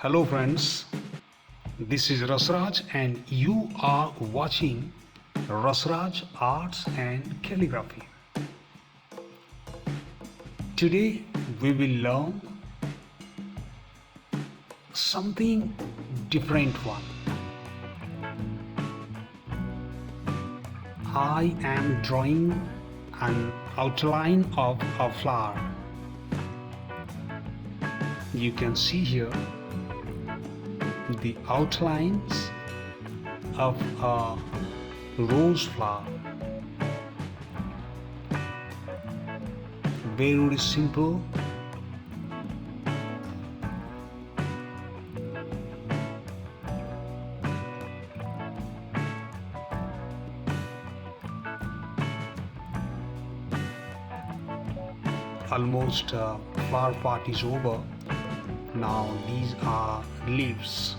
Hello friends, this is Rasraj and you are watching Rasraj Arts and Calligraphy. Today we will learn something different one. I am drawing an outline of a flower. You can see here the outlines of a rose flower. Very simple. Almost flower part is over. Now these are leaves.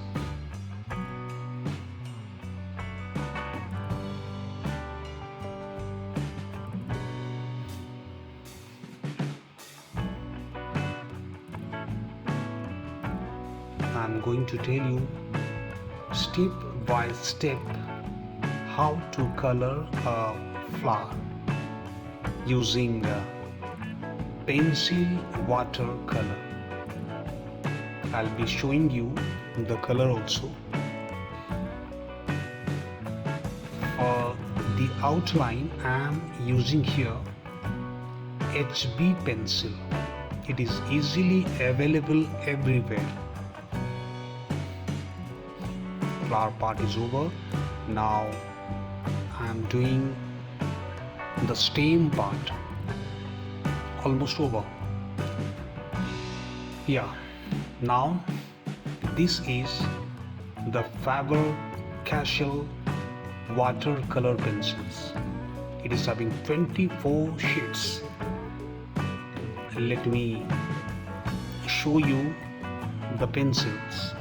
I'm going to tell you step by step how to color a flower using pencil watercolor. I'll be showing you the color also. For the outline I am using here HB pencil. It is easily available everywhere. Flower part is over. Now I am doing the stem part. Almost over. Yeah. Now this is the Faber-Castell watercolor pencils. It is having 24 shades. Let me show you the pencils.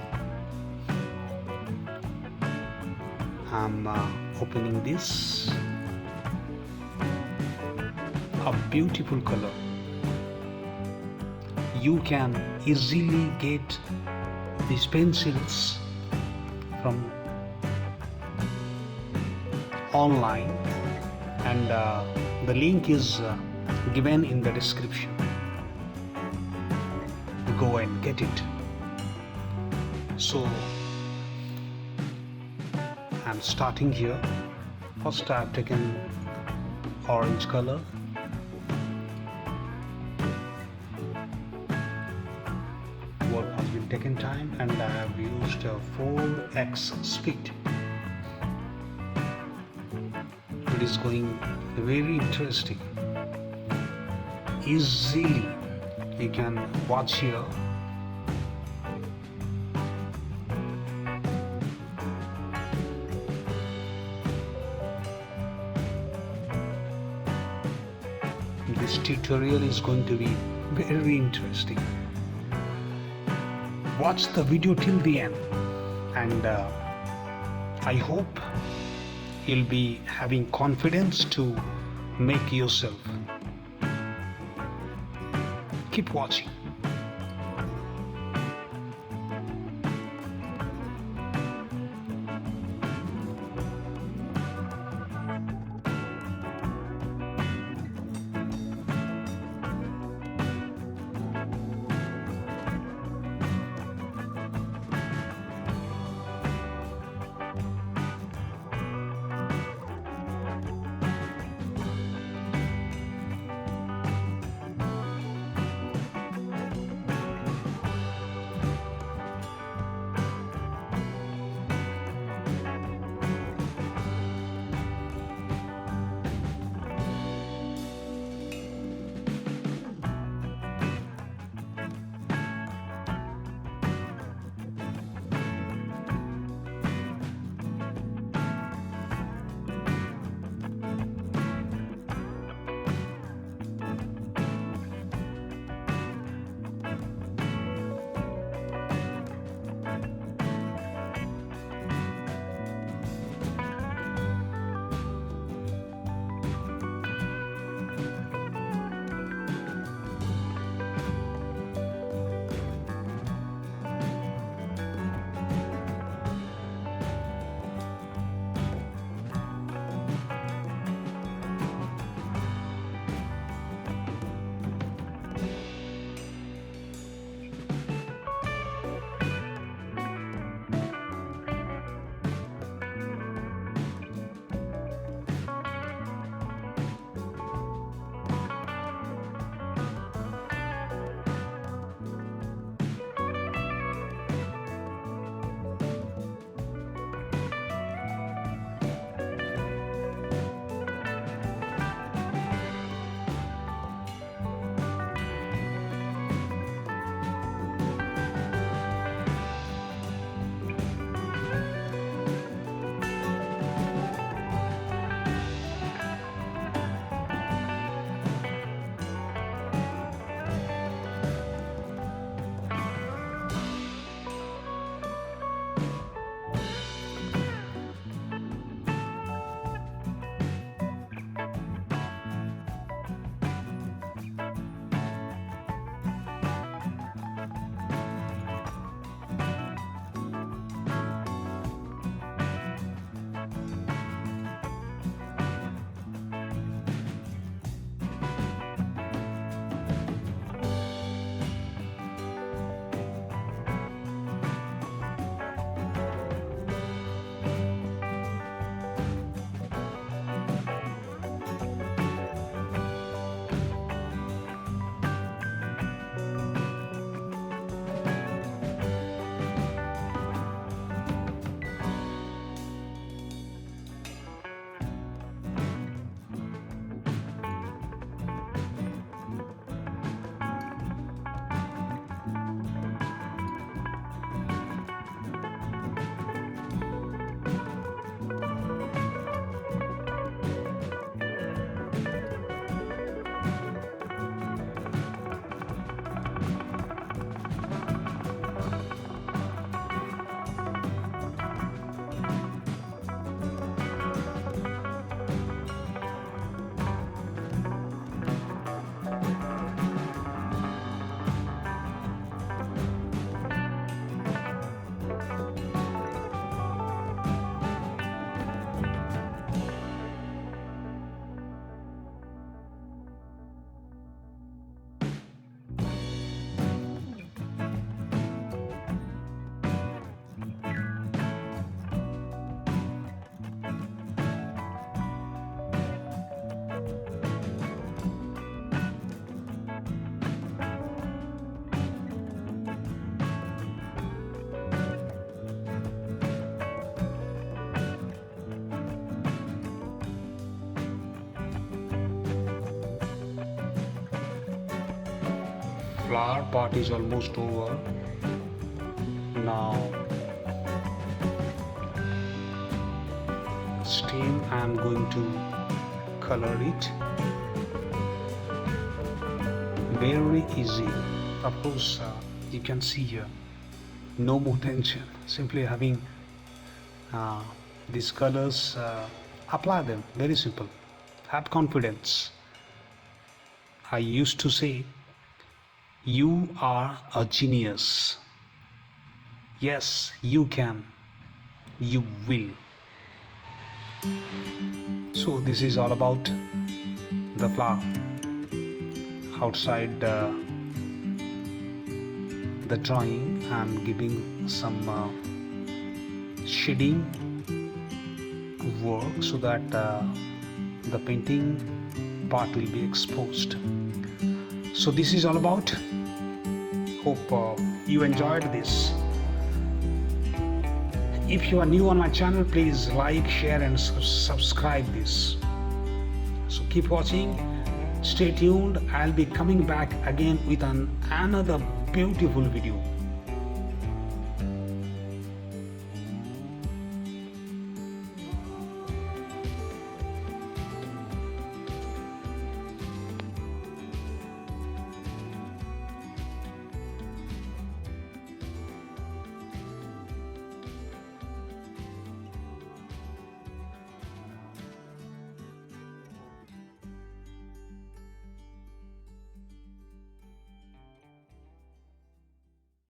I'm opening this. A beautiful color. You can easily get these pencils from online, and the link is given in the description. Go and get it. So I'm starting here. First I've taken orange color. Work has been taken time and I have used 4x speed. It is going very interesting. Easily you can watch here. This tutorial is going to be very interesting. Watch the video till the end, and I hope you'll be having confidence to make yourself. Keep watching. flower part is almost over. Now stem I am going to color it. Very easy. Of course, you can see here, no more tension. Simply having these colors, apply them. Very simple. Have confidence. I used to say, you are a genius. Yes, you can. You will. So this is all about the flower. Outside the drawing, I'm giving some shading work so that the painting part will be exposed. So this is all about. Hope you enjoyed this. If you are new on my channel, please like, share and subscribe this. So keep watching, stay tuned. I'll be coming back again with another beautiful video.